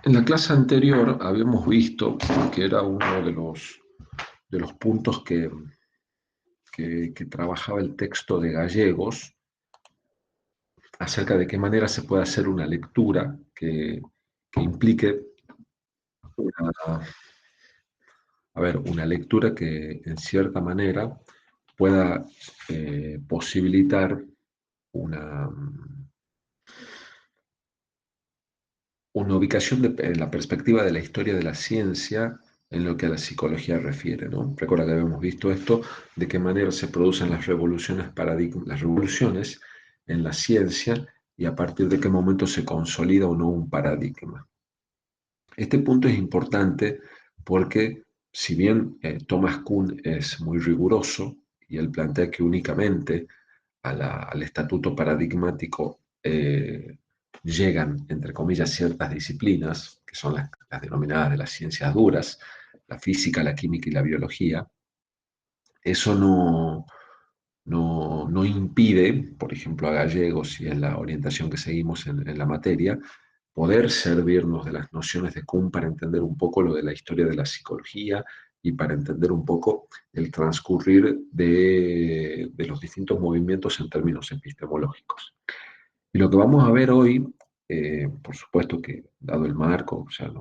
En la clase anterior habíamos visto que era uno de los puntos que trabajaba el texto de Gallegos acerca de qué manera se puede hacer una lectura que implique una, una lectura que en cierta manera pueda posibilitar una, una ubicación en la perspectiva de la historia de la ciencia en lo que a la psicología refiere, ¿no? Recuerda que habíamos visto esto, de qué manera se producen las revoluciones las revoluciones en la ciencia y a partir de qué momento se consolida o no un paradigma. Este punto es importante porque si bien Thomas Kuhn es muy riguroso y él plantea que únicamente al estatuto paradigmático llegan, entre comillas, ciertas disciplinas, que son las denominadas de las ciencias duras, la física, la química y la biología, eso no impide, por ejemplo, a Gallegos y en la orientación que seguimos en la materia, poder servirnos de las nociones de Kuhn para entender un poco lo de la historia de la psicología y para entender un poco el transcurrir de los distintos movimientos en términos epistemológicos. Y lo que vamos a ver hoy, por supuesto que dado el marco, o sea,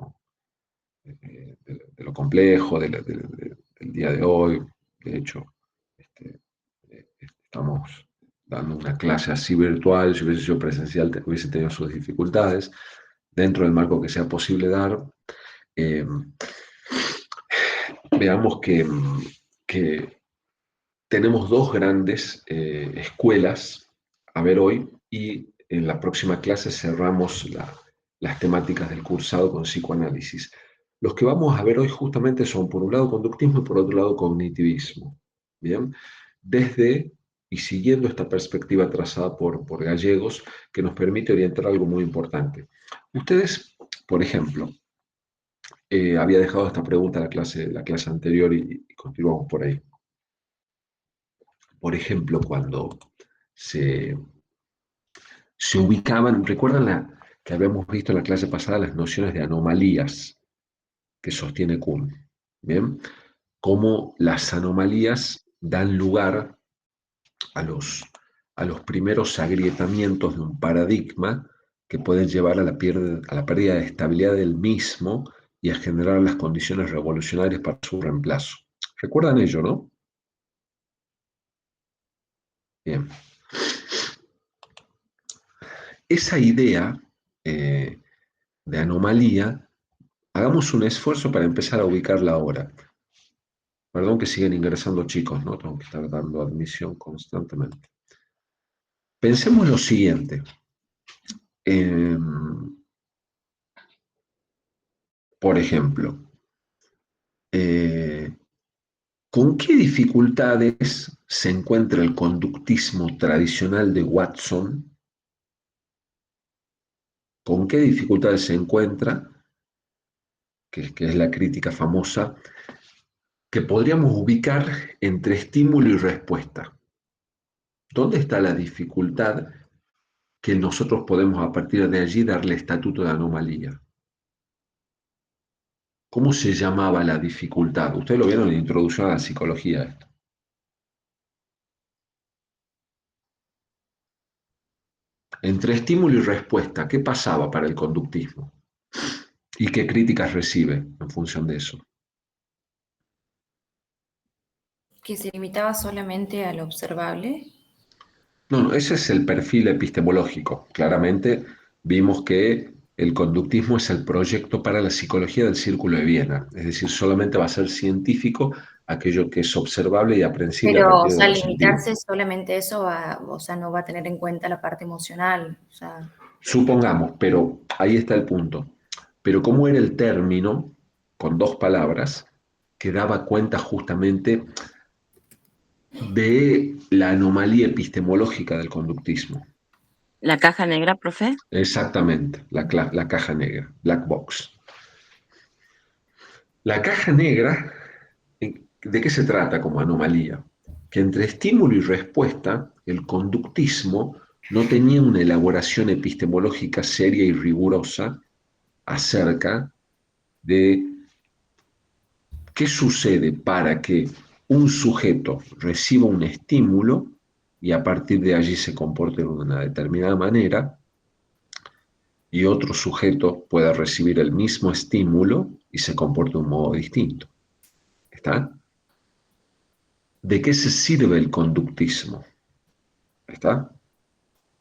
de lo complejo del día de hoy, de hecho, este, estamos dando una clase así virtual, si hubiese sido presencial hubiese tenido sus dificultades, dentro del marco que sea posible dar, eh, veamos que tenemos dos grandes escuelas a ver hoy y en la próxima clase cerramos las temáticas del cursado con psicoanálisis. Los que vamos a ver hoy justamente son, por un lado, conductismo y por otro lado, cognitivismo. ¿Bien? Desde y siguiendo esta perspectiva trazada por Gallegos, que nos permite orientar algo muy importante. Ustedes, por ejemplo, había dejado esta pregunta en la clase anterior y continuamos por ahí. Por ejemplo, cuando se, se ubicaban, ¿recuerdan que habíamos visto en la clase pasada las nociones de anomalías que sostiene Kuhn? ¿Bien? Cómo las anomalías dan lugar a a los primeros agrietamientos de un paradigma que pueden llevar a a la pérdida de estabilidad del mismo y a generar las condiciones revolucionarias para su reemplazo. ¿Recuerdan ello, no? Bien. Esa idea de anomalía, hagamos un esfuerzo para empezar a ubicarla ahora. Perdón que siguen ingresando chicos, ¿no? Tengo que estar dando admisión constantemente. Pensemos lo siguiente. Eh, por ejemplo, eh, ¿con qué dificultades se encuentra el conductismo tradicional de Watson? ¿Con qué dificultades se encuentra, que es la crítica famosa, que podríamos ubicar entre estímulo y respuesta? ¿Dónde está la dificultad que nosotros podemos a partir de allí darle estatuto de anomalía? ¿Cómo se llamaba la dificultad? Ustedes lo vieron en la introducción a la psicología esto. Entre estímulo y respuesta, ¿qué pasaba para el conductismo? ¿Y qué críticas recibe en función de eso? ¿Que se limitaba solamente a lo observable? No, ese es el perfil epistemológico. Claramente vimos que el conductismo es el proyecto para la psicología del Círculo de Viena, es decir, solamente va a ser científico aquello que es observable y aprensible a Pero, o partir de sea, los sentidos. limitarse solamente eso, o sea, no va a tener en cuenta la parte emocional. O sea, Supongamos, pero ahí está el punto. Pero ¿cómo era el término, con dos palabras, que daba cuenta justamente de la anomalía epistemológica del conductismo? ¿La caja negra, profe? Exactamente, la caja negra, black box. La caja negra, ¿de qué se trata como anomalía? Que entre estímulo y respuesta, el conductismo no tenía una elaboración epistemológica seria y rigurosa acerca de qué sucede para que un sujeto reciba un estímulo y a partir de allí se comporte de una determinada manera, y otro sujeto pueda recibir el mismo estímulo y se comporte de un modo distinto. ¿Está? ¿De qué se sirve el conductismo? ¿Está?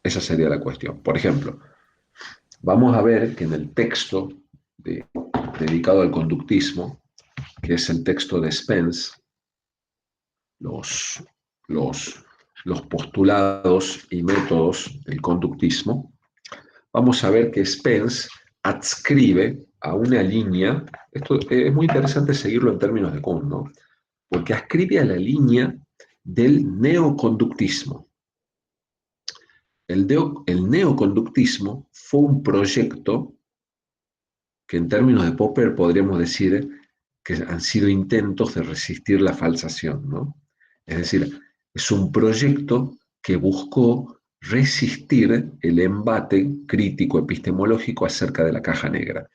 Esa sería la cuestión. Por ejemplo, vamos a ver que en el texto dedicado al conductismo, que es el texto de Spence, los, los, los postulados y métodos del conductismo, vamos a ver que Spence adscribe a una línea, esto es muy interesante seguirlo en términos de Kuhn, ¿no? Porque adscribe a la línea del neoconductismo. El neoconductismo fue un proyecto que en términos de Popper podríamos decir que han sido intentos de resistir la falsación, ¿no? Es decir, es un proyecto que buscó resistir el embate crítico epistemológico acerca de la caja negra.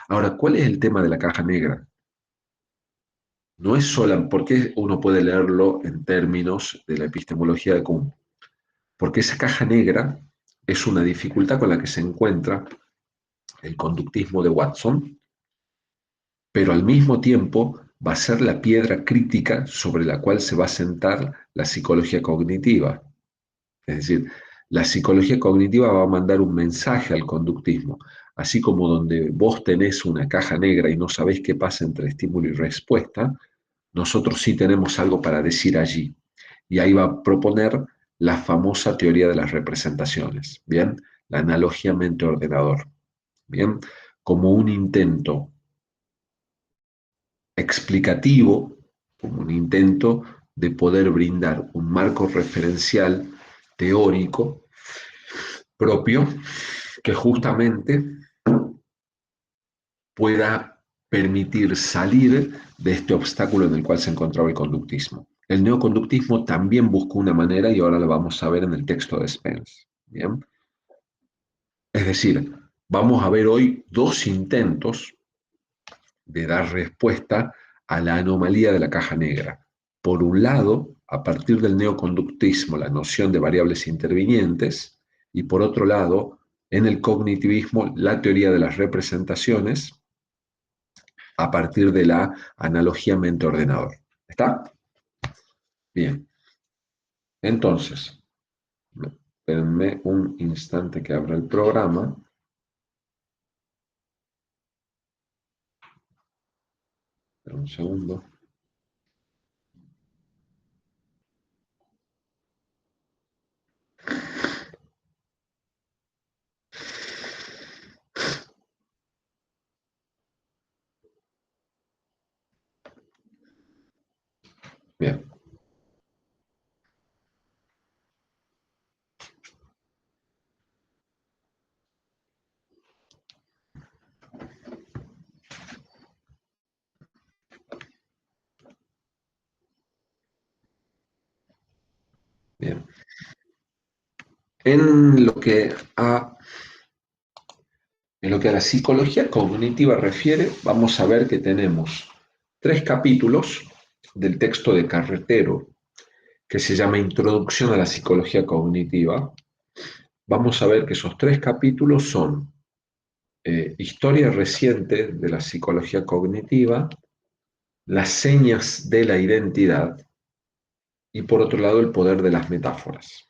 Ahora, ¿cuál es el tema de la caja negra? No es solo, ¿por qué uno puede leerlo en términos de la epistemología de Kuhn? Porque esa caja negra es una dificultad con la que se encuentra el conductismo de Watson, pero al mismo tiempo va a ser la piedra crítica sobre la cual se va a sentar la psicología cognitiva. Es decir, la psicología cognitiva va a mandar un mensaje al conductismo, así como donde vos tenés una caja negra y no sabés qué pasa entre estímulo y respuesta, nosotros sí tenemos algo para decir allí. Y ahí va a proponer la famosa teoría de las representaciones, ¿bien? La analogía mente-ordenador, ¿bien? Como un intento explicativo, como un intento de poder brindar un marco referencial teórico propio que justamente pueda permitir salir de este obstáculo en el cual se encontraba el conductismo. El neoconductismo también buscó una manera y ahora lo vamos a ver en el texto de Spence. ¿Bien? Es decir, vamos a ver hoy dos intentos de dar respuesta a la anomalía de la caja negra. Por un lado, a partir del neoconductismo, la noción de variables intervinientes, y por otro lado, en el cognitivismo, la teoría de las representaciones a partir de la analogía mente-ordenador. ¿Está? Bien. Entonces, espérenme un instante que abra el programa. Un segundo. Bien. Bien. En lo que a la psicología cognitiva refiere, vamos a ver que tenemos 3 capítulos del texto de Carretero, que se llama Introducción a la Psicología Cognitiva. Vamos a ver que esos 3 capítulos son historia reciente de la psicología cognitiva, las señas de la identidad y por otro lado el poder de las metáforas.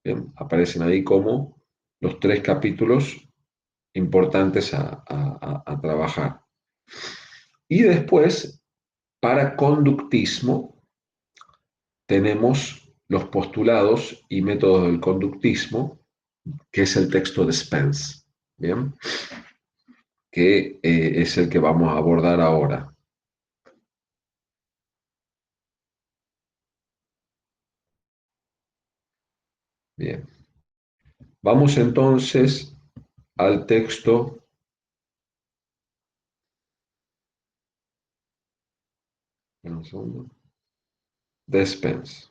Bien, aparecen ahí como los 3 capítulos importantes a trabajar. Y después, para conductismo, tenemos los postulados y métodos del conductismo, que es el texto de Spence, ¿bien? Que es el que vamos a abordar ahora. Bien. Vamos entonces al texto de Spence.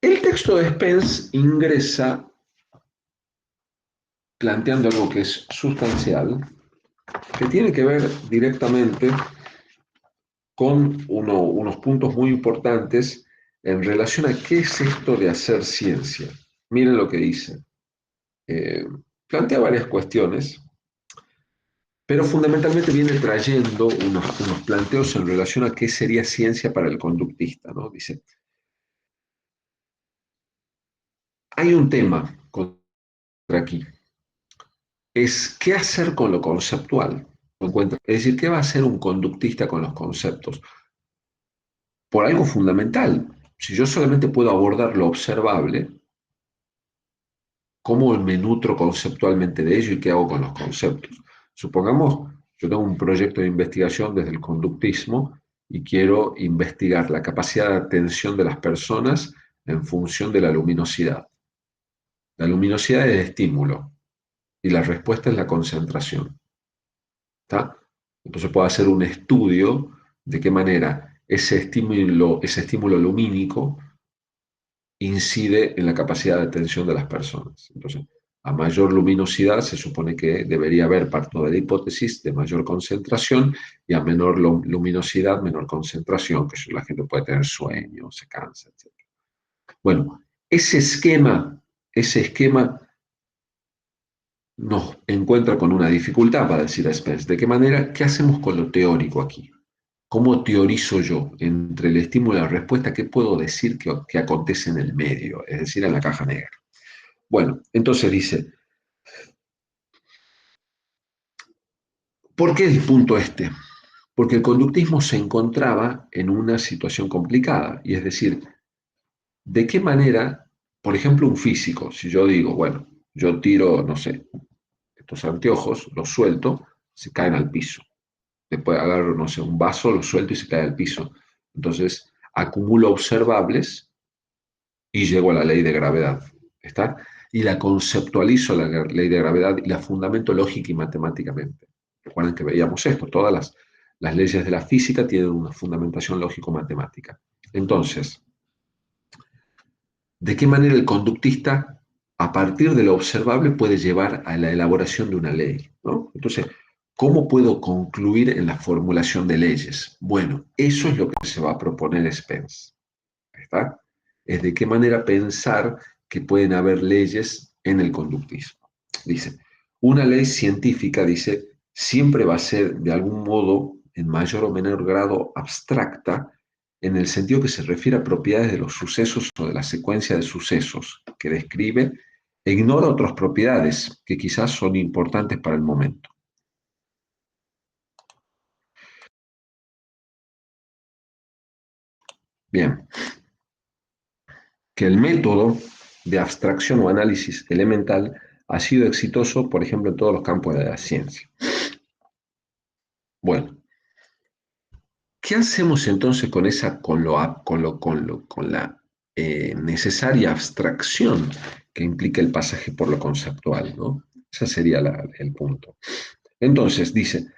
El texto de Spence ingresa planteando algo que es sustancial, que tiene que ver directamente con unos puntos muy importantes en relación a qué es esto de hacer ciencia. Miren lo que dice. Plantea varias cuestiones, pero fundamentalmente viene trayendo unos planteos en relación a qué sería ciencia para el conductista, ¿no? Dice, hay un tema contra aquí, es qué hacer con lo conceptual. Es decir, ¿qué va a hacer un conductista con los conceptos? Por algo fundamental. Si yo solamente puedo abordar lo observable, ¿cómo me nutro conceptualmente de ello y qué hago con los conceptos? Supongamos, yo tengo un proyecto de investigación desde el conductismo y quiero investigar la capacidad de atención de las personas en función de la luminosidad. La luminosidad es el estímulo y la respuesta es la concentración. ¿Está? Entonces puedo hacer un estudio de qué manera ese estímulo lumínico incide en la capacidad de atención de las personas. Entonces, a mayor luminosidad se supone que debería haber, parto de la hipótesis, de mayor concentración, y a menor luminosidad, menor concentración, que la gente puede tener sueño, se cansa, etc. Bueno, ese esquema nos encuentra con una dificultad, para decir a Spence. ¿De qué manera? ¿Qué hacemos con lo teórico aquí? ¿Cómo teorizo yo entre el estímulo y la respuesta? ¿Qué puedo decir que acontece en el medio? Es decir, en la caja negra. Bueno, entonces dice, ¿por qué el punto este? Porque el conductismo se encontraba en una situación complicada, y es decir, ¿de qué manera, por ejemplo, un físico, si yo digo, bueno, yo tiro, no sé, estos anteojos, los suelto, se caen al piso. Después agarro, no sé, un vaso, lo suelto y se cae al piso. Entonces, acumulo observables y llego a la ley de gravedad. ¿Está? Y la conceptualizo, la ley de gravedad, y la fundamento lógica y matemáticamente. Recuerden que veíamos esto, todas las leyes de la física tienen una fundamentación lógico-matemática. Entonces, ¿de qué manera el conductista, a partir de lo observable, puede llevar a la elaboración de una ley? ¿No? Entonces, ¿cómo puedo concluir en la formulación de leyes? Bueno, eso es lo que se va a proponer Spence. ¿Está? Es de qué manera pensar que pueden haber leyes en el conductismo. Dice, una ley científica, dice, siempre va a ser de algún modo, en mayor o menor grado, abstracta, en el sentido que se refiere a propiedades de los sucesos o de la secuencia de sucesos que describe, e ignora otras propiedades que quizás son importantes para el momento. Bien, que el método de abstracción o análisis elemental ha sido exitoso, por ejemplo, en todos los campos de la ciencia. Bueno, ¿qué hacemos entonces con la necesaria abstracción que implica el pasaje por lo conceptual, ¿no? Ese sería el punto. Entonces, dice,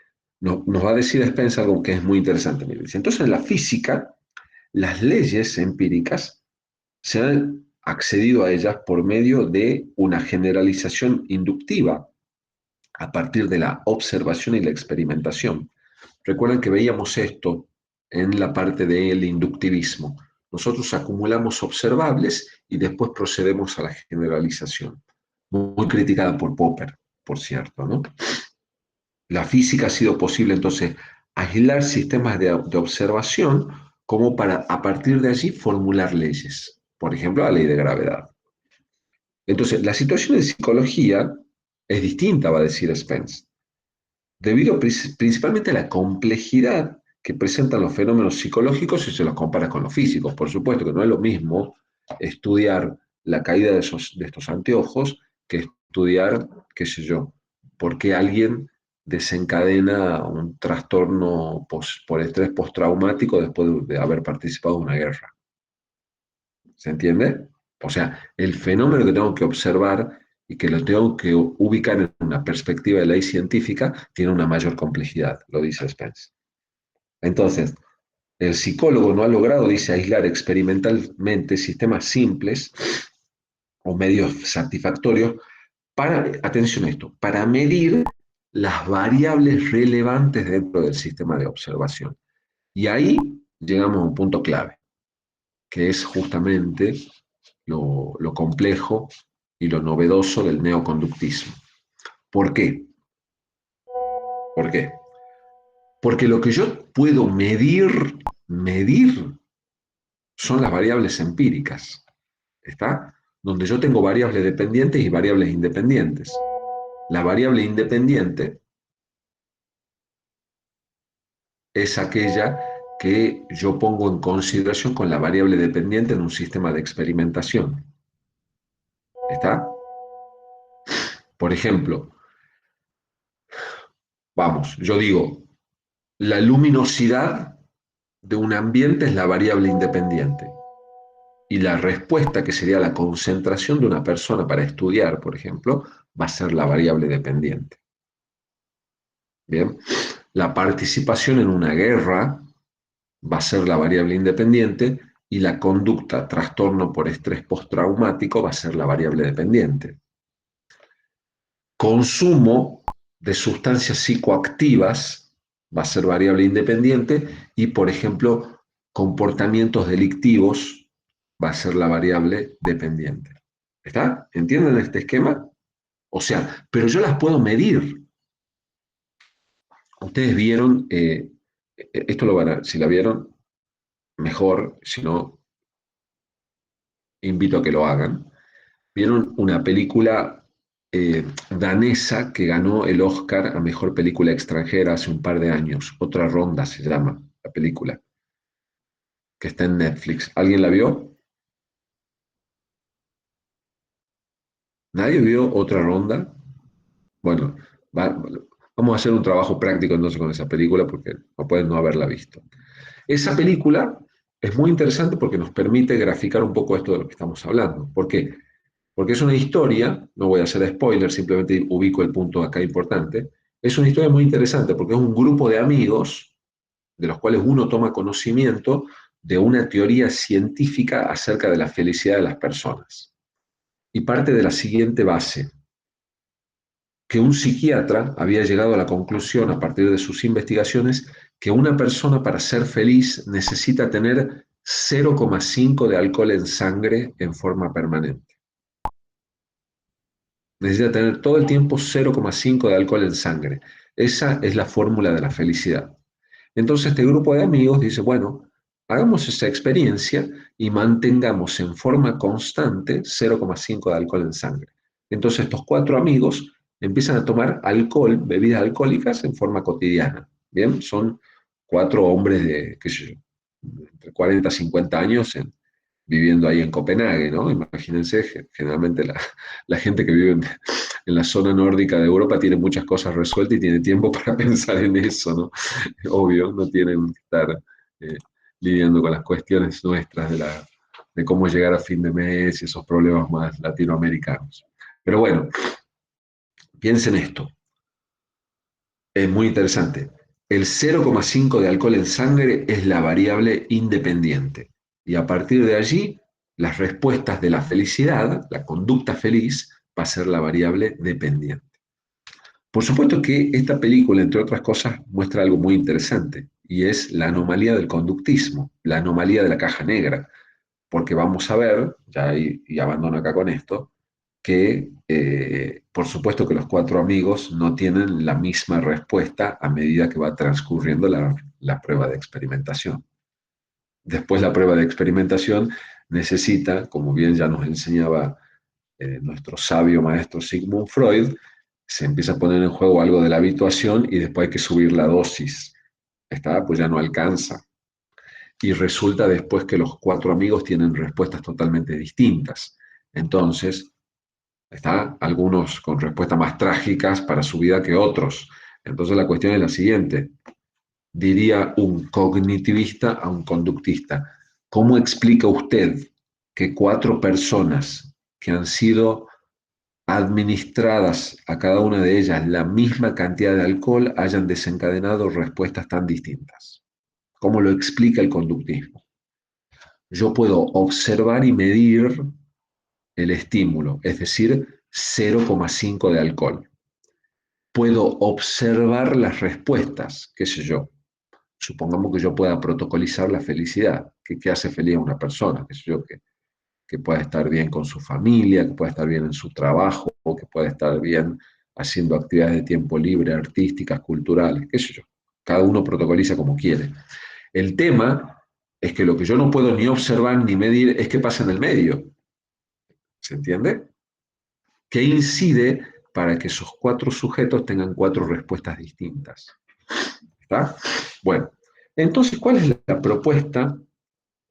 nos va a decir Spencer algo que es muy interesante. Dice, entonces, en la física, las leyes empíricas se han accedido a ellas por medio de una generalización inductiva a partir de la observación y la experimentación. Recuerden que veíamos esto en la parte del inductivismo. Nosotros acumulamos observables y después procedemos a la generalización. Muy criticada por Popper, por cierto, ¿no? La física ha sido posible entonces aislar sistemas de observación como para a partir de allí formular leyes. Por ejemplo, la ley de gravedad. Entonces, la situación de psicología es distinta, va a decir Spence, debido principalmente a la complejidad que presentan los fenómenos psicológicos si se los compara con los físicos. Por supuesto que no es lo mismo estudiar la caída de estos anteojos que estudiar, qué sé yo, por qué alguien desencadena un trastorno por estrés postraumático después de haber participado en una guerra. ¿Se entiende? O sea, el fenómeno que tengo que observar y que lo tengo que ubicar en una perspectiva de ley científica tiene una mayor complejidad, lo dice Spence. Entonces, el psicólogo no ha logrado, dice, aislar experimentalmente sistemas simples o medios satisfactorios para, atención a esto, para medir las variables relevantes dentro del sistema de observación. Y ahí llegamos a un punto clave, que es justamente lo complejo y lo novedoso del neoconductismo. ¿Por qué? ¿Por qué? Porque lo que yo puedo medir son las variables empíricas, ¿está? Donde yo tengo variables dependientes y variables independientes. La variable independiente es aquella que yo pongo en consideración con la variable dependiente en un sistema de experimentación. ¿Está? Por ejemplo, vamos, yo digo, la luminosidad de un ambiente es la variable independiente. Y la respuesta, que sería la concentración de una persona para estudiar, por ejemplo, va a ser la variable dependiente. Bien, la participación en una guerra va a ser la variable independiente y la conducta, trastorno por estrés postraumático, va a ser la variable dependiente. Consumo de sustancias psicoactivas va a ser variable independiente y, por ejemplo, comportamientos delictivos va a ser la variable dependiente. ¿Está? ¿Entienden este esquema? O sea, pero yo las puedo medir. Ustedes vieron, esto lo van a, si la vieron, mejor, si no, invito a que lo hagan. Vieron una película danesa que ganó el Oscar a Mejor Película Extranjera hace un par de años. Otra ronda se llama la película, que está en Netflix. ¿Alguien la vio? ¿Nadie vio otra ronda? Bueno, vamos a hacer un trabajo práctico entonces con esa película porque no pueden no haberla visto. Esa película es muy interesante porque nos permite graficar un poco esto de lo que estamos hablando. ¿Por qué? Porque es una historia, no voy a hacer spoiler, simplemente ubico el punto acá importante, es una historia muy interesante porque es un grupo de amigos de los cuales uno toma conocimiento de una teoría científica acerca de la felicidad de las personas. Y parte de la siguiente base, que un psiquiatra había llegado a la conclusión a partir de sus investigaciones que una persona para ser feliz necesita tener 0,5 de alcohol en sangre en forma permanente. Necesita tener todo el tiempo 0,5 de alcohol en sangre. Esa es la fórmula de la felicidad. Entonces este grupo de amigos dice, bueno, hagamos esa experiencia y mantengamos en forma constante 0,5 de alcohol en sangre. Entonces estos 4 amigos empiezan a tomar alcohol, bebidas alcohólicas en forma cotidiana. Bien, son 4 hombres de, qué sé yo, entre 40 y 50 años viviendo ahí en Copenhague, ¿no? Imagínense, generalmente la gente que vive en la zona nórdica de Europa tiene muchas cosas resueltas y tiene tiempo para pensar en eso, ¿no? Obvio, no tienen que estar eh, lidiando con las cuestiones nuestras de cómo llegar a fin de mes y esos problemas más latinoamericanos. Pero bueno, piensen esto, es muy interesante. El 0,5 de alcohol en sangre es la variable independiente. Y a partir de allí, las respuestas de la felicidad, la conducta feliz, va a ser la variable dependiente. Por supuesto que esta película, entre otras cosas, muestra algo muy interesante, y es la anomalía del conductismo, la anomalía de la caja negra, porque vamos a ver, ya y abandono acá con esto, que por supuesto que los 4 amigos no tienen la misma respuesta a medida que va transcurriendo la prueba de experimentación. Después la prueba de experimentación necesita, como bien ya nos enseñaba nuestro sabio maestro Sigmund Freud, se empieza a poner en juego algo de la habituación y después hay que subir la dosis. Esta pues ya no alcanza. Y resulta después que los 4 amigos tienen respuestas totalmente distintas. Entonces, algunos con respuestas más trágicas para su vida que otros. Entonces la cuestión es la siguiente. Diría un cognitivista a un conductista, ¿cómo explica usted que 4 personas que han sido administradas a cada una de ellas la misma cantidad de alcohol hayan desencadenado respuestas tan distintas? ¿Cómo lo explica el conductismo? Yo puedo observar y medir el estímulo, es decir, 0,5 de alcohol. Puedo observar las respuestas, qué sé yo. Supongamos que yo pueda protocolizar la felicidad. ¿Qué hace feliz a una persona? Qué sé yo, que pueda estar bien con su familia, que pueda estar bien en su trabajo, que pueda estar bien haciendo actividades de tiempo libre, artísticas, culturales, qué sé yo. Cada uno protocoliza como quiere. El tema es que lo que yo no puedo ni observar ni medir es qué pasa en el medio. ¿Se entiende? ¿Qué incide para que esos 4 sujetos tengan 4 respuestas distintas? ¿Está? Bueno, entonces, ¿cuál es la propuesta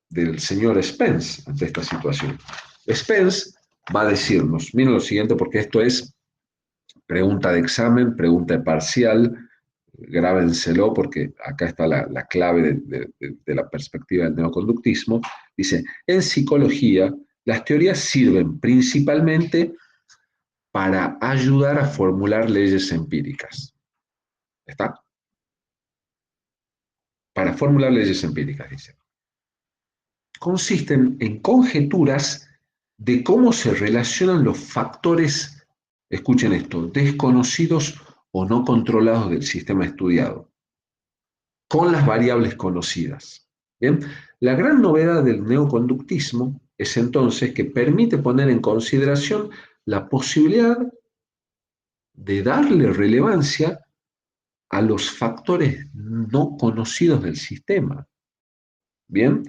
del señor Spence ante esta situación? Spence va a decirnos, miren lo siguiente, porque esto es pregunta de examen, pregunta de parcial, grábenselo porque acá está la clave de la perspectiva del neoconductismo. Dice, en psicología, las teorías sirven principalmente para ayudar a formular leyes empíricas. ¿Está? Para formular leyes empíricas, dice. Consisten en conjeturas de cómo se relacionan los factores, escuchen esto, desconocidos o no controlados del sistema estudiado, con las variables conocidas. ¿Bien? La gran novedad del neoconductismo es entonces que permite poner en consideración la posibilidad de darle relevancia a los factores no conocidos del sistema. Bien,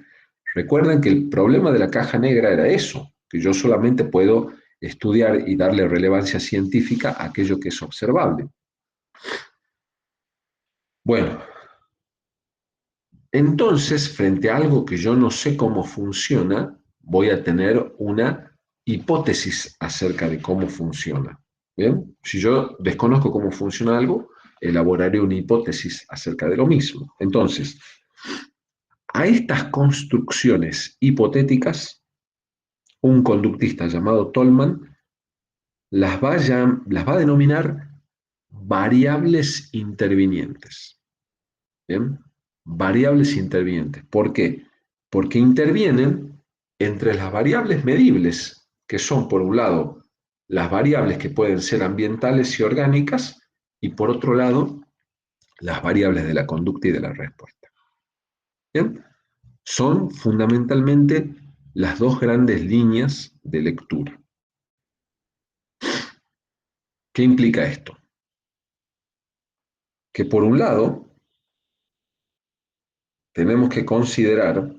recuerden que el problema de la caja negra era eso, que yo solamente puedo estudiar y darle relevancia científica a aquello que es observable. Bueno, entonces, frente a algo que yo no sé cómo funciona, voy a tener una hipótesis acerca de cómo funciona. ¿Bien? Si yo desconozco cómo funciona algo, elaboraré una hipótesis acerca de lo mismo. Entonces, a estas construcciones hipotéticas, un conductista llamado Tolman las va a denominar variables intervinientes. ¿Bien? Variables intervinientes. ¿Por qué? Porque intervienen entre las variables medibles, que son, por un lado, las variables que pueden ser ambientales y orgánicas, y por otro lado, las variables de la conducta y de la respuesta. ¿Bien? Son fundamentalmente las dos grandes líneas de lectura. ¿Qué implica esto? Que por un lado, tenemos que considerar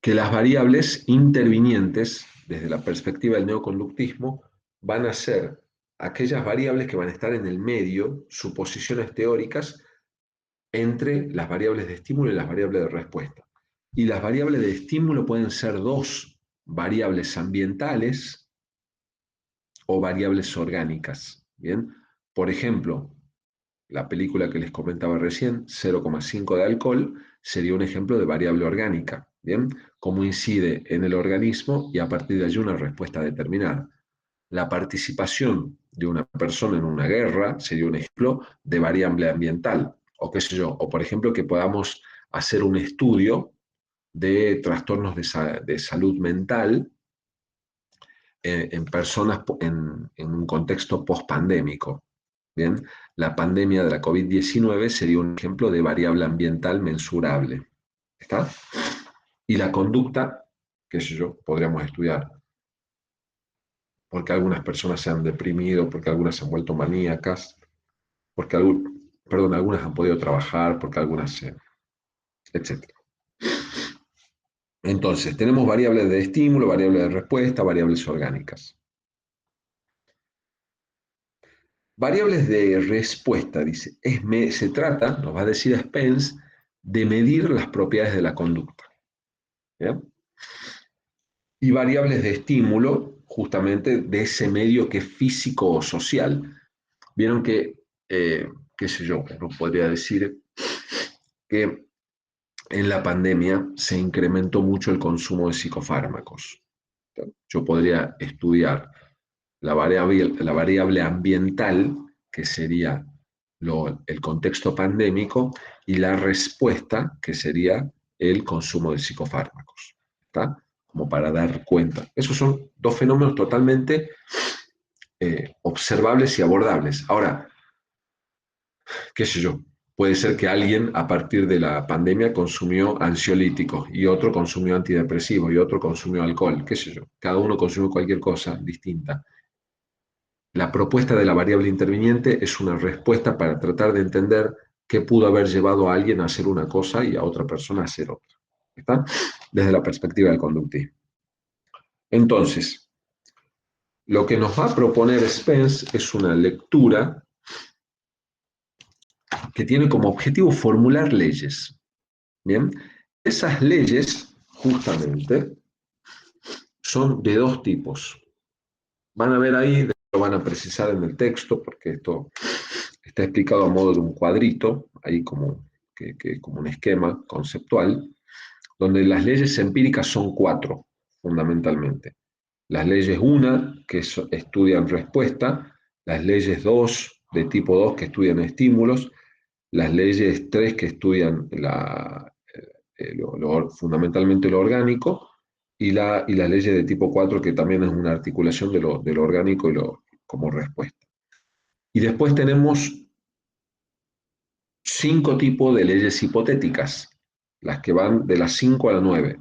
que las variables intervinientes, desde la perspectiva del neoconductismo, van a ser aquellas variables que van a estar en el medio, suposiciones teóricas, entre las variables de estímulo y las variables de respuesta. Y las variables de estímulo pueden ser dos variables ambientales o variables orgánicas. ¿Bien? Por ejemplo, la película que les comentaba recién, 0,5 de alcohol, sería un ejemplo de variable orgánica. ¿Bien? Cómo incide en el organismo y a partir de allí una respuesta determinada. La participación de una persona en una guerra sería un ejemplo de variable ambiental. O qué sé yo, o por ejemplo que podamos hacer un estudio de trastornos de salud mental en personas en un contexto post-pandémico. ¿Bien? La pandemia de la COVID-19 sería un ejemplo de variable ambiental mensurable. ¿Está? Y la conducta, qué sé yo, podríamos estudiar porque algunas personas se han deprimido, porque algunas se han vuelto maníacas, porque algunas han podido trabajar, porque algunas, etc. Entonces, tenemos variables de estímulo, variables de respuesta, variables orgánicas. Variables de respuesta, dice, se trata, nos va a decir Spence, de medir las propiedades de la conducta. ¿Bien? Y variables de estímulo, justamente de ese medio que es físico o social. Vieron que, qué sé yo, uno podría decir que en la pandemia se incrementó mucho el consumo de psicofármacos. Yo podría estudiar la variable ambiental, que sería el contexto pandémico, y la respuesta, que sería el consumo de psicofármacos. ¿Está? Como para dar cuenta. Esos son dos fenómenos totalmente observables y abordables. Ahora, qué sé yo, puede ser que alguien a partir de la pandemia consumió ansiolíticos y otro consumió antidepresivos y otro consumió alcohol, qué sé yo. Cada uno consumió cualquier cosa distinta. La propuesta de la variable interviniente es una respuesta para tratar de entender qué pudo haber llevado a alguien a hacer una cosa y a otra persona a hacer otra. ¿Está? Desde la perspectiva del conductismo. Entonces, lo que nos va a proponer Spence es una lectura que tiene como objetivo formular leyes. Bien, esas leyes, justamente, son de dos tipos. Van a ver ahí, lo van a precisar en el texto, porque esto está explicado a modo de un cuadrito, ahí como un esquema conceptual, donde las leyes empíricas son cuatro, fundamentalmente. Las leyes 1, que estudian respuesta, las leyes 2, de tipo 2, que estudian estímulos, las leyes 3, que estudian fundamentalmente lo orgánico, y las leyes de tipo 4, que también es una articulación de lo orgánico como respuesta. Y después tenemos 5 tipos de leyes hipotéticas, las que van de las 5 a la 9.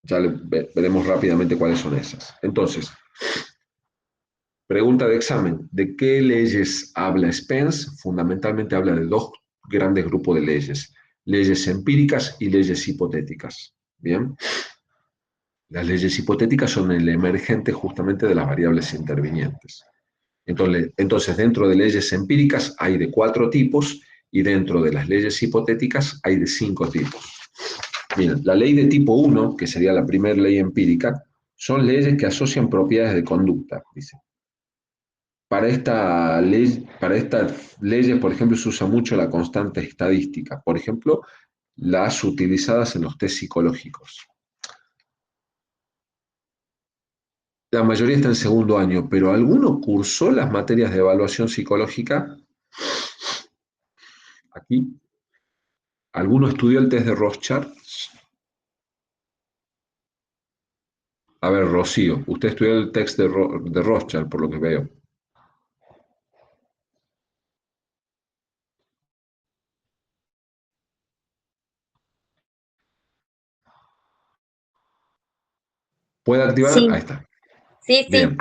Ya veremos rápidamente cuáles son esas. Entonces, pregunta de examen: ¿de qué leyes habla Spence? Fundamentalmente habla de dos grandes grupos de leyes: leyes empíricas y leyes hipotéticas. Bien, las leyes hipotéticas son el emergente justamente de las variables intervinientes. Entonces, dentro de leyes empíricas hay de 4 tipos, y dentro de las leyes hipotéticas hay de 5 tipos. Bien, la ley de tipo 1, que sería la primera ley empírica, son leyes que asocian propiedades de conducta, dice. Para estas leyes, por ejemplo, se usa mucho la constante estadística. Por ejemplo, las utilizadas en los test psicológicos. La mayoría está en segundo año, pero ¿alguno cursó las materias de evaluación psicológica? Aquí. ¿Alguno estudió el test de Rorschach? A ver, Rocío, usted estudió el test de Rorschach, por lo que veo. ¿Puede activar? Ahí Sí, está. sí, sí. Bien.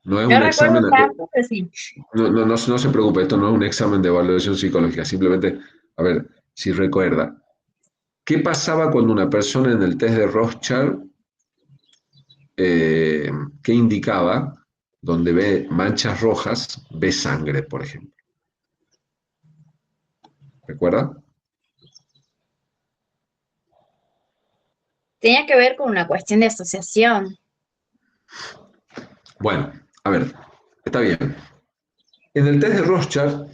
No es No un recuerdo examen, tanto, pero sí. no se preocupe, esto no es un examen de evaluación psicológica, simplemente, a ver, si recuerda, ¿qué pasaba cuando una persona en el test de Rorschach, qué indicaba? Donde ve manchas rojas, ve sangre, por ejemplo. ¿Recuerda? Tenía que ver con una cuestión de asociación. Bueno, a ver, está bien. En el test de Rorschach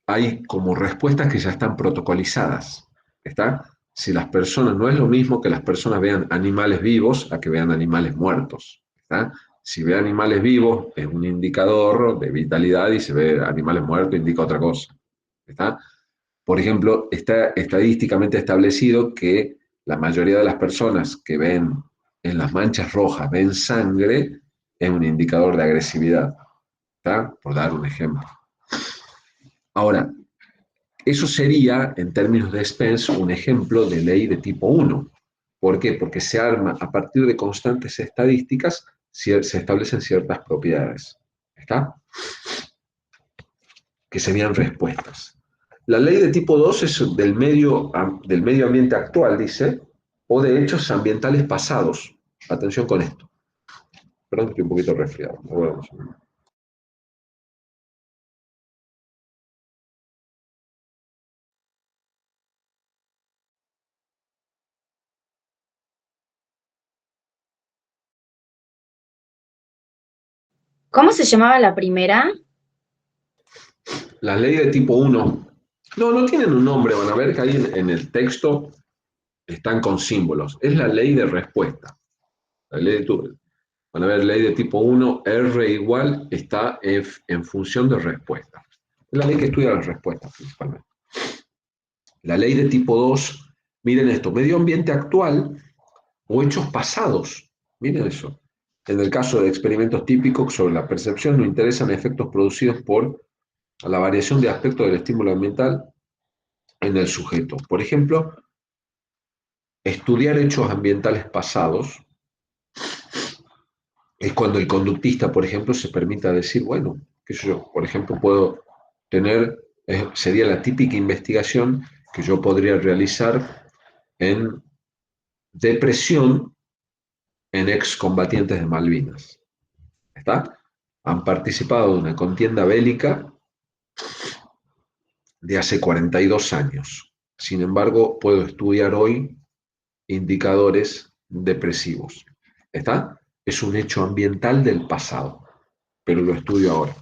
hay como respuestas que ya están protocolizadas. ¿Está? Si las personas, no es lo mismo que las personas vean animales vivos a que vean animales muertos. ¿Está? Si ve animales vivos es un indicador de vitalidad, y si ve animales muertos indica otra cosa. ¿Está? Por ejemplo, está estadísticamente establecido que la mayoría de las personas que ven en las manchas rojas, ven sangre, es un indicador de agresividad. ¿Está? Por dar un ejemplo. Ahora, eso sería, en términos de Spence, un ejemplo de ley de tipo 1. ¿Por qué? Porque se arma a partir de constantes estadísticas, se establecen ciertas propiedades. ¿Está? Que serían respuestas. La ley de tipo 2 es del medio ambiente actual, dice, o de hechos ambientales pasados. Atención con esto. Perdón que estoy un poquito resfriado. ¿Cómo se llamaba la primera? La ley de tipo 1, no tienen un nombre, van a ver que ahí en el texto están con símbolos. Es la ley de respuesta. La ley de, van a ver, ley de tipo 1, R igual, está en función de respuesta. Es la ley que estudia las respuestas principalmente. La ley de tipo 2, miren esto, medio ambiente actual o hechos pasados. Miren eso. En el caso de experimentos típicos sobre la percepción, nos interesan efectos producidos por la variación de aspectos del estímulo ambiental en el sujeto. Por ejemplo, estudiar hechos ambientales pasados es cuando el conductista, por ejemplo, se permita decir, bueno, qué sé yo, por ejemplo, puedo tener, sería la típica investigación que yo podría realizar en depresión en excombatientes de Malvinas. ¿Está? Han participado de una contienda bélica de hace 42 años. Sin embargo, puedo estudiar hoy indicadores depresivos. ¿Está? Es un hecho ambiental del pasado, pero lo estudio ahora.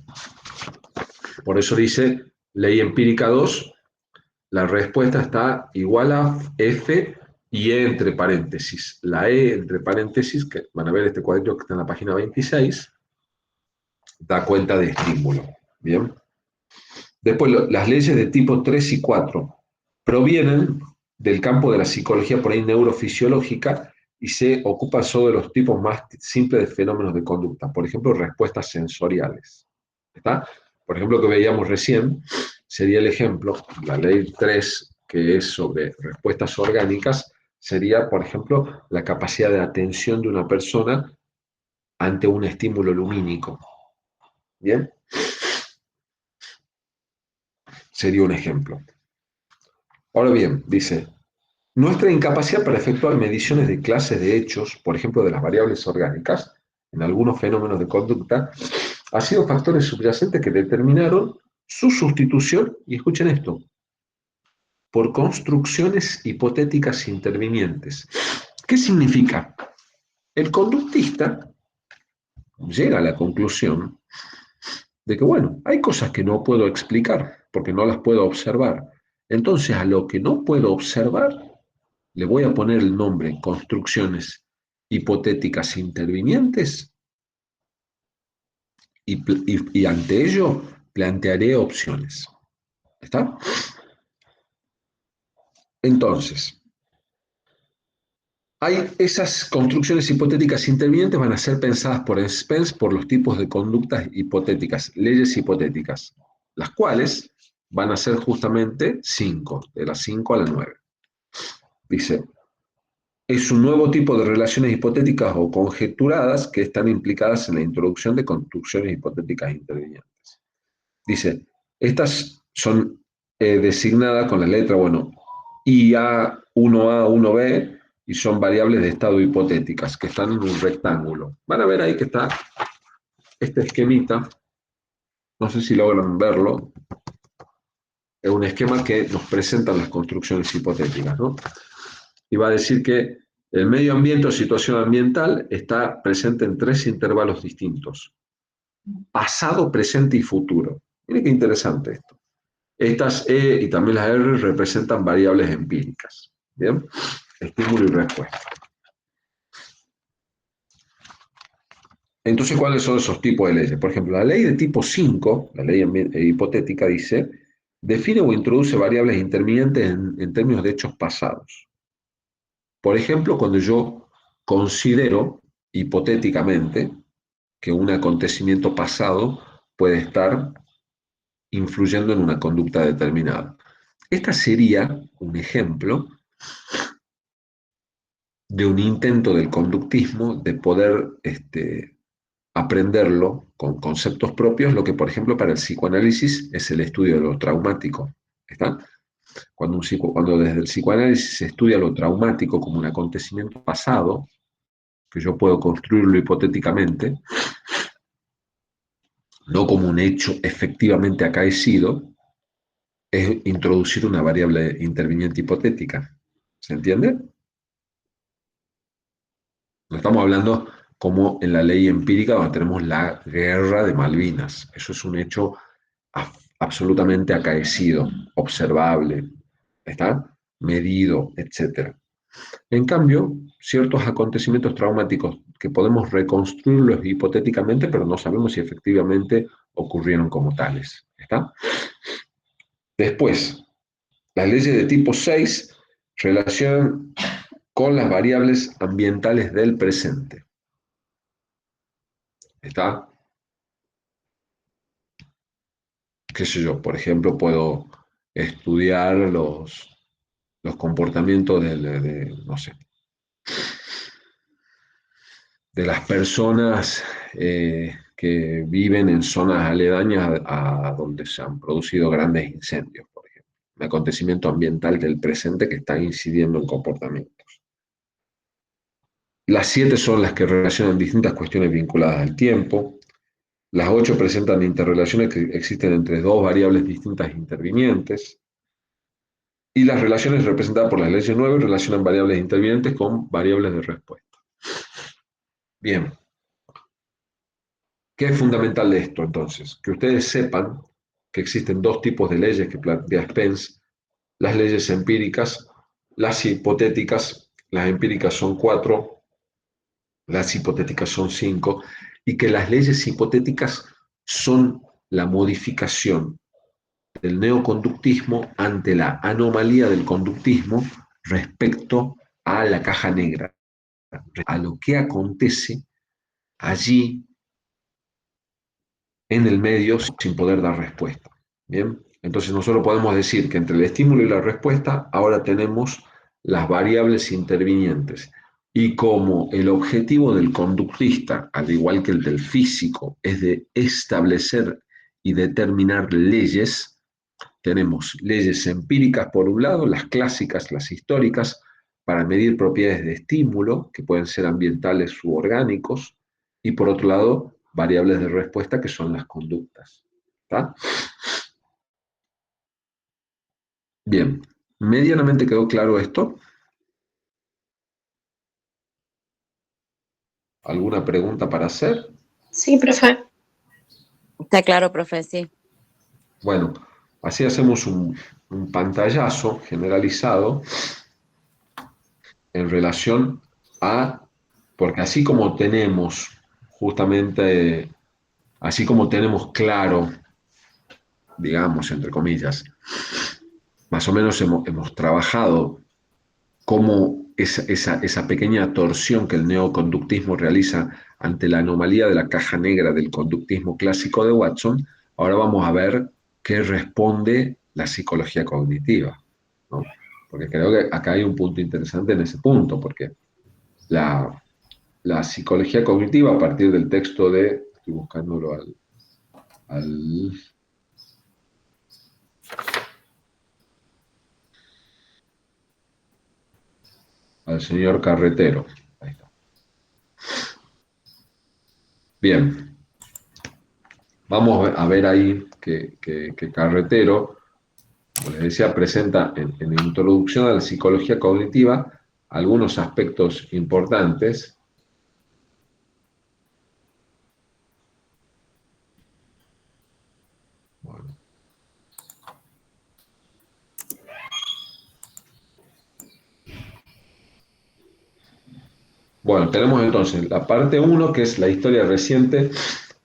Por eso dice ley empírica 2, la respuesta está igual a F y E entre paréntesis. La E entre paréntesis, que van a ver este cuadrito que está en la página 26, da cuenta de estímulo. ¿Bien? Después, las leyes de tipo 3 y 4 provienen del campo de la psicología por ahí neurofisiológica y se ocupa solo de los tipos más simples de fenómenos de conducta. Por ejemplo, respuestas sensoriales. ¿Está? Por ejemplo, que veíamos recién, sería el ejemplo, la ley 3, que es sobre respuestas orgánicas, sería, por ejemplo, la capacidad de atención de una persona ante un estímulo lumínico. ¿Bien? Sería un ejemplo. Ahora bien, dice, nuestra incapacidad para efectuar mediciones de clases de hechos, por ejemplo, de las variables orgánicas, en algunos fenómenos de conducta, ha sido factores subyacentes que determinaron su sustitución, y escuchen esto, por construcciones hipotéticas intervinientes. ¿Qué significa? El conductista llega a la conclusión de que, bueno, hay cosas que no puedo explicar porque no las puedo observar. Entonces, a lo que no puedo observar, le voy a poner el nombre construcciones hipotéticas intervinientes y ante ello plantearé opciones. ¿Está? Entonces, esas construcciones hipotéticas intervinientes van a ser pensadas por Spence por los tipos de conductas hipotéticas, leyes hipotéticas, las cuales van a ser justamente 5, de las 5 a la 9. Dice, es un nuevo tipo de relaciones hipotéticas o conjeturadas que están implicadas en la introducción de construcciones hipotéticas intervinientes. Dice, estas son designadas con la letra, bueno, IA, 1A, 1B, y son variables de estado hipotéticas que están en un rectángulo. Van a ver ahí que está este esquemita, no sé si logran verlo, es un esquema que nos presenta las construcciones hipotéticas, ¿no? Y va a decir que el medio ambiente o situación ambiental está presente en 3 intervalos distintos: pasado, presente y futuro. Miren qué interesante esto. Estas E y también las R representan variables empíricas. ¿Bien? Estímulo y respuesta. Entonces, ¿cuáles son esos tipos de leyes? Por ejemplo, la ley de tipo 5, la ley hipotética, dice, define o introduce variables intervinientes en términos de hechos pasados. Por ejemplo, cuando yo considero hipotéticamente que un acontecimiento pasado puede estar influyendo en una conducta determinada. Esta sería un ejemplo de un intento del conductismo de poder aprenderlo con conceptos propios, lo que, por ejemplo, para el psicoanálisis es el estudio de lo traumático. ¿Está? Cuando desde el psicoanálisis se estudia lo traumático como un acontecimiento pasado, que yo puedo construirlo hipotéticamente, no como un hecho efectivamente acaecido, es introducir una variable interviniente hipotética. ¿Se entiende? No estamos hablando como en la ley empírica donde tenemos la guerra de Malvinas. Eso es un hecho absolutamente acaecido, observable, ¿está? Medido, etc. En cambio, ciertos acontecimientos traumáticos que podemos reconstruirlos hipotéticamente, pero no sabemos si efectivamente ocurrieron como tales. ¿Está? Después, las leyes de tipo 6 relacionan con las variables ambientales del presente. ¿Está? Qué sé yo, por ejemplo, puedo estudiar los comportamientos no sé, de las personas que viven en zonas aledañas a donde se han producido grandes incendios, por ejemplo. Un acontecimiento ambiental del presente que está incidiendo en comportamientos. Las 7 son las que relacionan distintas cuestiones vinculadas al tiempo. Las 8 presentan interrelaciones que existen entre dos variables distintas intervinientes. Y las relaciones representadas por las leyes 9 relacionan variables intervinientes con variables de respuesta. Bien. ¿Qué es fundamental de esto entonces? Que ustedes sepan que existen dos tipos de leyes que plantea Spence: las leyes empíricas, las hipotéticas. Las empíricas son 4, las hipotéticas son 5, y que las leyes hipotéticas son la modificación del neoconductismo ante la anomalía del conductismo respecto a la caja negra, a lo que acontece allí en el medio sin poder dar respuesta. Bien, entonces nosotros podemos decir que entre el estímulo y la respuesta ahora tenemos las variables intervinientes. Y como el objetivo del conductista, al igual que el del físico, es de establecer y determinar leyes, tenemos leyes empíricas por un lado, las clásicas, las históricas, para medir propiedades de estímulo, que pueden ser ambientales u orgánicos, y por otro lado, variables de respuesta, que son las conductas. ¿Está? Bien, ¿medianamente quedó claro esto? ¿Alguna pregunta para hacer? Sí, profe. Está claro, profe, sí. Bueno, así hacemos un pantallazo generalizado en relación a, porque así como tenemos justamente, así como tenemos claro, digamos, entre comillas, más o menos hemos trabajado cómo esa pequeña torsión que el neoconductismo realiza ante la anomalía de la caja negra del conductismo clásico de Watson. Ahora vamos a ver qué responde la psicología cognitiva, ¿no? Porque creo que acá hay un punto interesante en ese punto, porque la psicología cognitiva, a partir del texto estoy buscándolo al señor Carretero. Ahí está. Bien. Vamos a ver ahí que Carretero, como les decía, presenta en la introducción a la psicología cognitiva algunos aspectos importantes. Bueno, tenemos entonces la parte 1, que es la historia reciente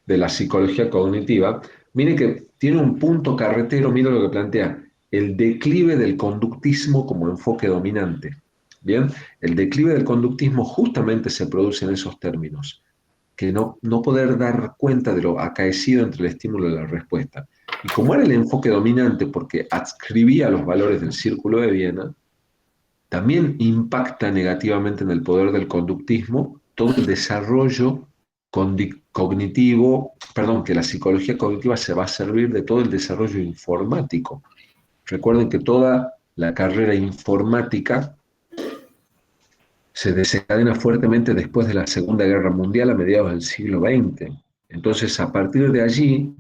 de la psicología cognitiva. Miren que tiene un punto Carretero, miren lo que plantea: el declive del conductismo como enfoque dominante. Bien, el declive del conductismo justamente se produce en esos términos, que no poder dar cuenta de lo acaecido entre el estímulo y la respuesta. Y como era el enfoque dominante porque adscribía los valores del Círculo de Viena, también impacta negativamente en el poder del conductismo todo el desarrollo cognitivo, perdón, que la psicología cognitiva se va a servir de todo el desarrollo informático. Recuerden que toda la carrera informática se desencadena fuertemente después de la Segunda Guerra Mundial a mediados del siglo XX. Entonces, a partir de allí,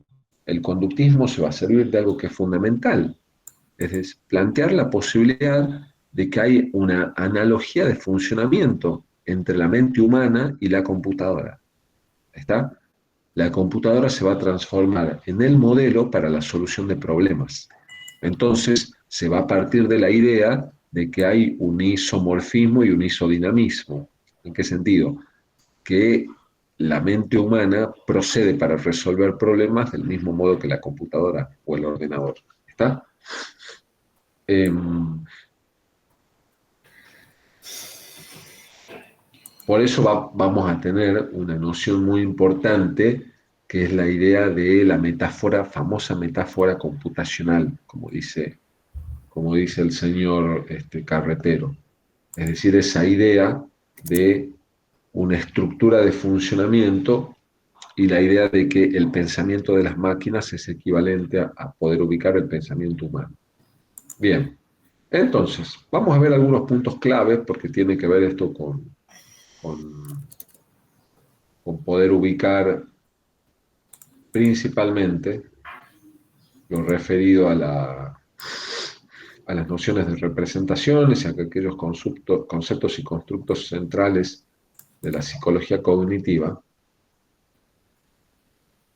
el conductismo se va a servir de algo que es fundamental, es decir, plantear la posibilidad de que hay una analogía de funcionamiento entre la mente humana y la computadora. ¿Está? La computadora se va a transformar en el modelo para la solución de problemas. Entonces, se va a partir de la idea de que hay un isomorfismo y un isodinamismo. ¿En qué sentido? Que la mente humana procede para resolver problemas del mismo modo que la computadora o el ordenador. ¿Está? Por eso vamos a tener una noción muy importante, que es la idea de la metáfora, famosa metáfora computacional, como dice el señor Carretero. Es decir, esa idea de una estructura de funcionamiento y la idea de que el pensamiento de las máquinas es equivalente a poder ubicar el pensamiento humano. Bien, entonces, vamos a ver algunos puntos clave, porque tiene que ver esto con poder ubicar principalmente lo referido a las nociones de representaciones y a aquellos conceptos y constructos centrales de la psicología cognitiva.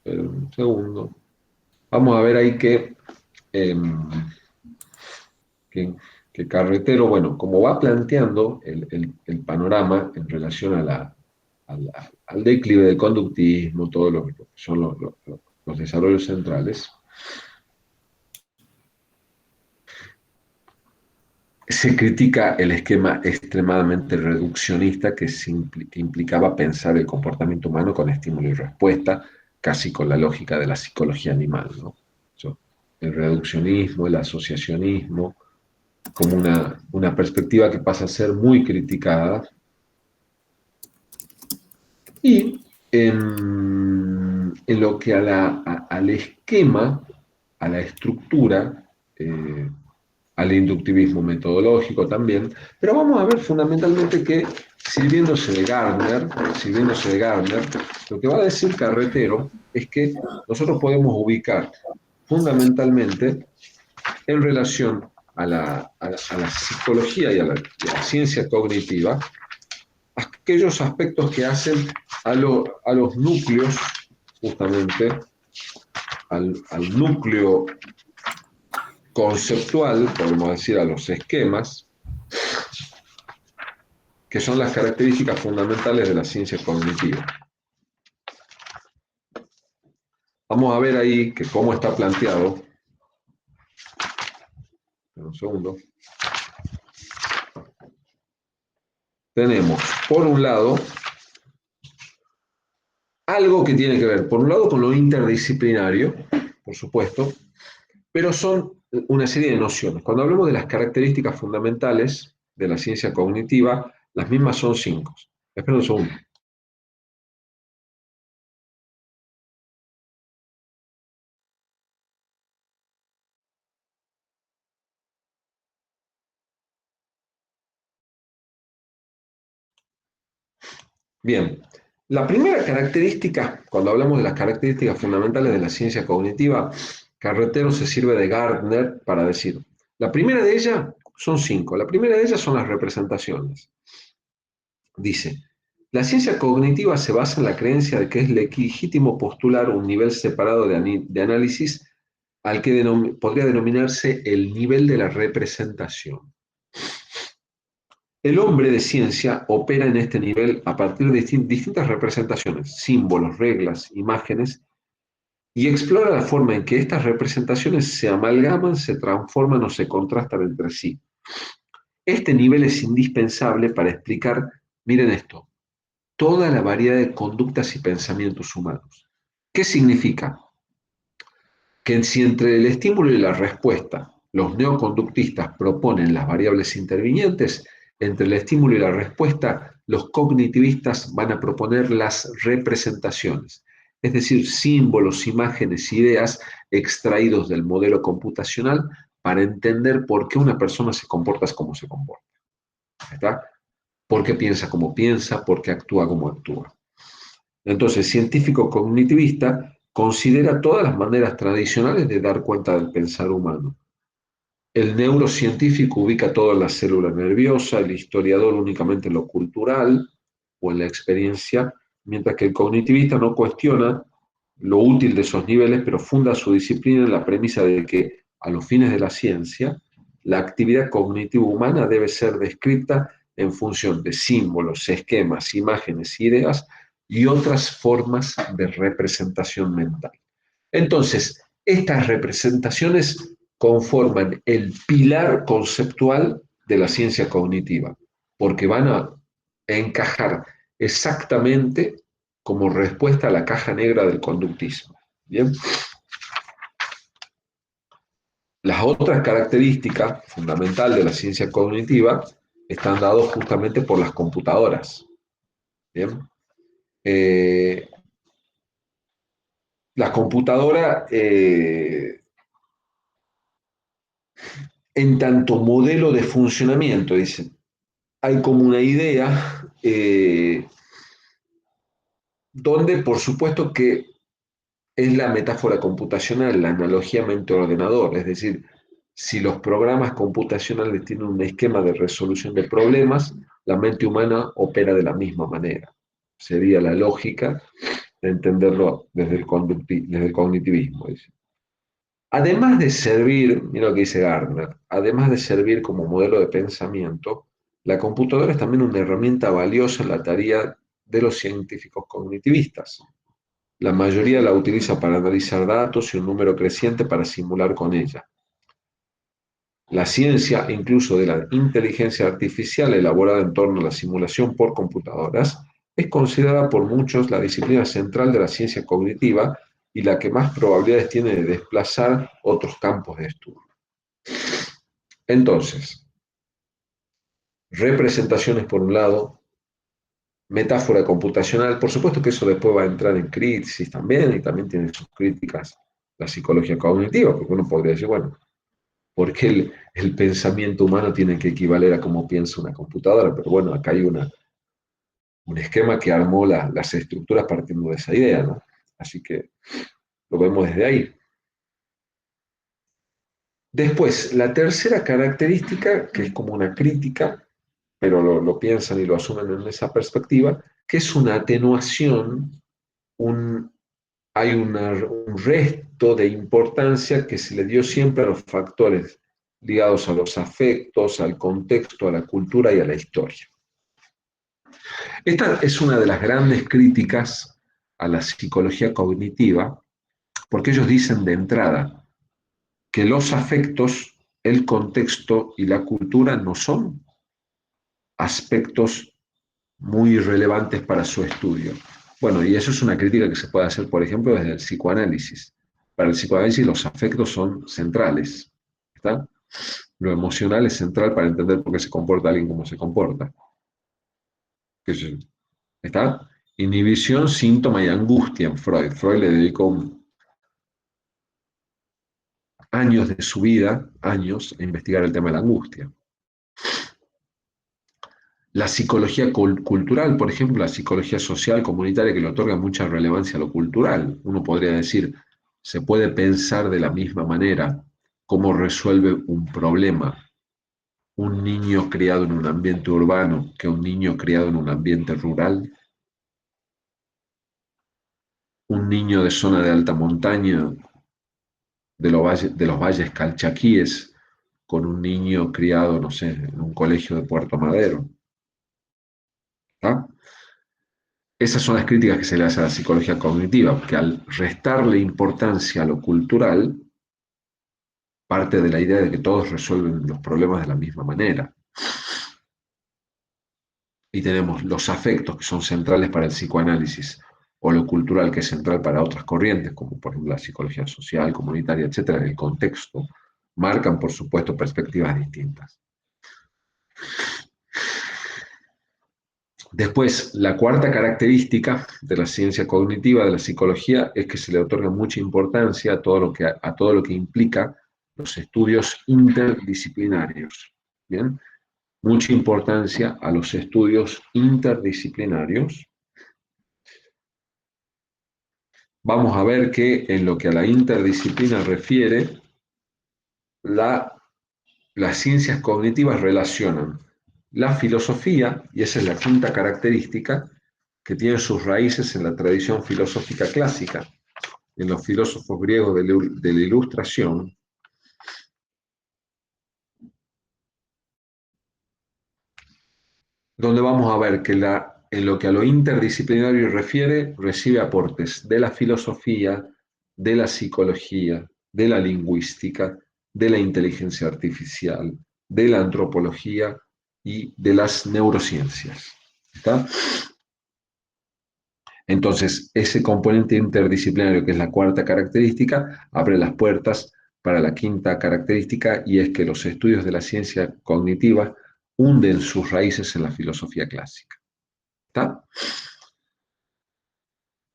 Un segundo. Vamos a ver ahí que Carretero, bueno, como va planteando el panorama en relación al declive del conductismo, todo lo que son los desarrollos centrales, se critica el esquema extremadamente reduccionista que implicaba pensar el comportamiento humano con estímulo y respuesta, casi con la lógica de la psicología animal, ¿no? El reduccionismo, el asociacionismo, como una perspectiva que pasa a ser muy criticada. Y en lo que al esquema, a la estructura, al inductivismo metodológico también, pero vamos a ver fundamentalmente que, sirviéndose de Gardner, lo que va a decir Carretero es que nosotros podemos ubicar fundamentalmente en relación a la psicología y a la ciencia cognitiva aquellos aspectos que hacen a los núcleos, justamente al núcleo conceptual, podemos decir, a los esquemas, que son las características fundamentales de la ciencia cognitiva. Vamos a ver ahí que cómo está planteado. Un segundo. Tenemos, por un lado, algo que tiene que ver, por un lado, con lo interdisciplinario, por supuesto, pero son una serie de nociones. Cuando hablamos de las características fundamentales de la ciencia cognitiva, las mismas son 5. Espera un segundo. Bien, la primera característica, cuando hablamos de las características fundamentales de la ciencia cognitiva, Carretero se sirve de Gardner para decir, la primera de ellas son 5. La primera de ellas son las representaciones. Dice, la ciencia cognitiva se basa en la creencia de que es legítimo postular un nivel separado de análisis al que podría denominarse el nivel de la representación. El hombre de ciencia opera en este nivel a partir de distintas representaciones, símbolos, reglas, imágenes, y explora la forma en que estas representaciones se amalgaman, se transforman o se contrastan entre sí. Este nivel es indispensable para explicar, miren esto, toda la variedad de conductas y pensamientos humanos. ¿Qué significa? Que si entre el estímulo y la respuesta los neoconductistas proponen las variables intervinientes, entre el estímulo y la respuesta los cognitivistas van a proponer las representaciones, es decir, símbolos, imágenes, ideas extraídos del modelo computacional para entender por qué una persona se comporta como se comporta. ¿Está? ¿Por qué piensa como piensa? ¿Por qué actúa como actúa? Entonces, científico cognitivista considera todas las maneras tradicionales de dar cuenta del pensar humano. El neurocientífico ubica todo en la célula nerviosa, el historiador únicamente en lo cultural o en la experiencia, mientras que el cognitivista no cuestiona lo útil de esos niveles, pero funda su disciplina en la premisa de que, a los fines de la ciencia, la actividad cognitiva humana debe ser descrita en función de símbolos, esquemas, imágenes, ideas, y otras formas de representación mental. Entonces, estas representaciones conforman el pilar conceptual de la ciencia cognitiva, porque van a encajar exactamente como respuesta a la caja negra del conductismo. ¿Bien? Las otras características fundamentales de la ciencia cognitiva están dadas justamente por las computadoras. ¿Bien? La computadora, en tanto modelo de funcionamiento, dice, hay como una idea donde, por supuesto, que es la metáfora computacional, la analogía mente-ordenador, es decir, si los programas computacionales tienen un esquema de resolución de problemas, la mente humana opera de la misma manera. Sería la lógica de entenderlo desde el cognitivismo. Dice. Además de servir, mira lo que dice Gardner, además de servir como modelo de pensamiento, la computadora es también una herramienta valiosa en la tarea de los científicos cognitivistas. La mayoría la utiliza para analizar datos y un número creciente para simular con ella. La ciencia, incluso de la inteligencia artificial elaborada en torno a la simulación por computadoras, es considerada por muchos la disciplina central de la ciencia cognitiva y la que más probabilidades tiene de desplazar otros campos de estudio. Entonces, representaciones por un lado, metáfora computacional, por supuesto que eso después va a entrar en crisis también, y también tiene sus críticas la psicología cognitiva, porque uno podría decir, bueno, ¿por qué el pensamiento humano tiene que equivaler a cómo piensa una computadora? Pero bueno, acá hay un esquema que armó las estructuras partiendo de esa idea, ¿no? Así que lo vemos desde ahí. Después, la tercera característica, que es como una crítica, pero lo piensan y lo asumen en esa perspectiva, que es una atenuación, hay un resto de importancia que se le dio siempre a los factores ligados a los afectos, al contexto, a la cultura y a la historia. Esta es una de las grandes críticas a la psicología cognitiva, porque ellos dicen de entrada que los afectos, el contexto y la cultura no son aspectos muy relevantes para su estudio. Bueno, y eso es una crítica que se puede hacer, por ejemplo, desde el psicoanálisis. Para el psicoanálisis los afectos son centrales. ¿Está? Lo emocional es central para entender por qué se comporta alguien como se comporta. ¿Está? Inhibición, síntoma y angustia en Freud. Freud le dedicó años de su vida, años, a investigar el tema de la angustia. La psicología cultural, por ejemplo, la psicología social comunitaria, que le otorga mucha relevancia a lo cultural. Uno podría decir, se puede pensar de la misma manera cómo resuelve un problema un niño criado en un ambiente urbano que un niño criado en un ambiente rural. Un niño de zona de alta montaña, de los valles calchaquíes, con un niño criado, no sé, en un colegio de Puerto Madero. ¿Tá? Esas son las críticas que se le hace a la psicología cognitiva, que al restarle importancia a lo cultural, parte de la idea de que todos resuelven los problemas de la misma manera. Y tenemos los afectos, que son centrales para el psicoanálisis, o lo cultural, que es central para otras corrientes, como por ejemplo la psicología social, comunitaria, etcétera, en el contexto, marcan, por supuesto, perspectivas distintas. Después, la cuarta característica de la ciencia cognitiva, de la psicología, es que se le otorga mucha importancia a todo lo que implica los estudios interdisciplinarios. ¿Bien? Mucha importancia a los estudios interdisciplinarios. Vamos a ver que en lo que a la interdisciplina refiere, las ciencias cognitivas relacionan la filosofía, y esa es la quinta característica, que tiene sus raíces en la tradición filosófica clásica, en los filósofos griegos de la Ilustración, donde vamos a ver que la en lo que a lo interdisciplinario refiere, recibe aportes de la filosofía, de la psicología, de la lingüística, de la inteligencia artificial, de la antropología y de las neurociencias. ¿Está? Entonces, ese componente interdisciplinario, que es la cuarta característica, abre las puertas para la quinta característica, y es que los estudios de la ciencia cognitiva hunden sus raíces en la filosofía clásica. ¿Está?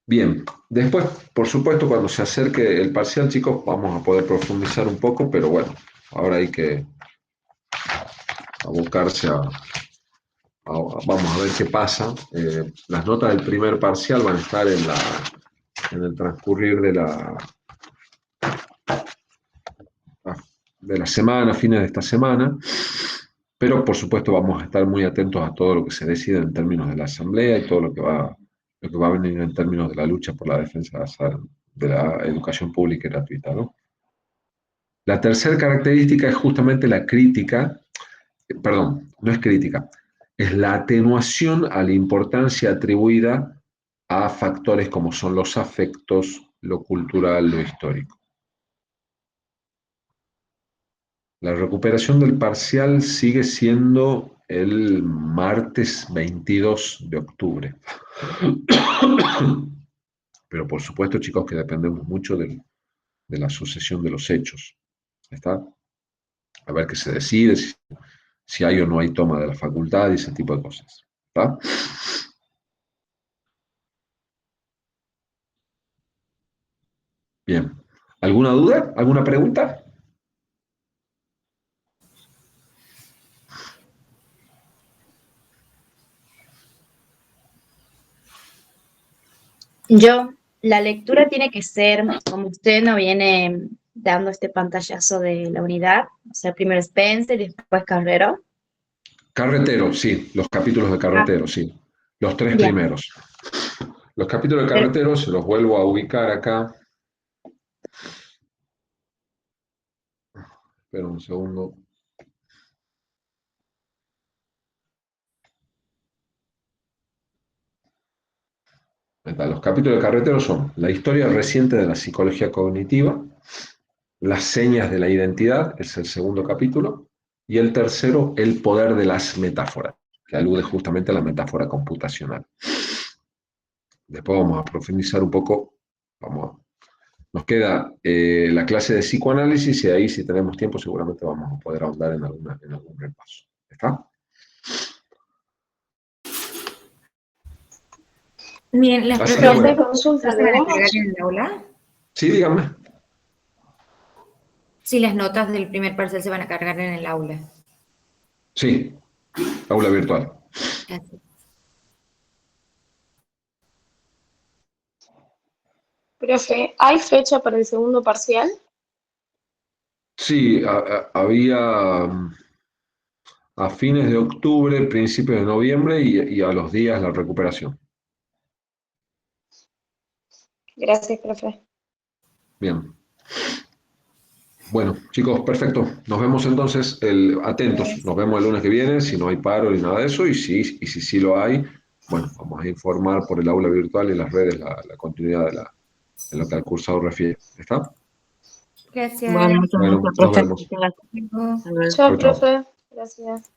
Bien, después, por supuesto, cuando se acerque el parcial, chicos, vamos a poder profundizar un poco, pero bueno, ahora hay que abocarse vamos a ver qué pasa. Las notas del primer parcial van a estar en el transcurrir de la semana, fines de esta semana, pero por supuesto vamos a estar muy atentos a todo lo que se decida en términos de la asamblea y todo lo que va a venir en términos de la lucha por la defensa de la educación pública y gratuita, ¿no? La tercera característica es justamente la crítica, perdón, no es crítica, es la atenuación a la importancia atribuida a factores como son los afectos, lo cultural, lo histórico. La recuperación del parcial sigue siendo el martes 22 de octubre. Pero por supuesto, chicos, que dependemos mucho de la sucesión de los hechos. ¿Está? A ver qué se decide, si hay o no hay toma de la facultad y ese tipo de cosas. ¿Está? Bien. ¿Alguna duda? ¿Alguna pregunta? La lectura tiene que ser, como usted no viene dando este pantallazo de la unidad, o sea, primero Spencer y después Carrero. Carretero, sí, los capítulos de Carretero, sí. Los tres Bien. primeros. Los capítulos de Carretero se los vuelvo a ubicar acá. Espera un segundo. Los capítulos de Carretero son la historia reciente de la psicología cognitiva, las señas de la identidad, es el segundo capítulo, y el tercero, el poder de las metáforas, que alude justamente a la metáfora computacional. Después vamos a profundizar un poco, nos queda la clase de psicoanálisis, y ahí, si tenemos tiempo, seguramente vamos a poder ahondar en algún repaso. ¿Está? Bien, ¿las Así que profesoras bueno. consultas se van a cargar en el aula? Sí, díganme. Sí, las notas del primer parcial se van a cargar en el aula. Sí, aula virtual. Así. Profe, ¿hay fecha para el segundo parcial? Sí, había a fines de octubre, principios de noviembre y a los días la recuperación. Gracias, profe. Bien. Bueno, chicos, perfecto. Nos vemos entonces, atentos. Nos vemos el lunes que viene, si no hay paro ni nada de eso, y si sí lo hay, bueno, vamos a informar por el aula virtual y las redes la continuidad de lo que al cursado refiere. ¿Está? Gracias. Bueno, muchas Bueno, gracias, nos profe. vemos. Hasta luego. Hasta luego. Chao, Chau, chau. profe. Gracias.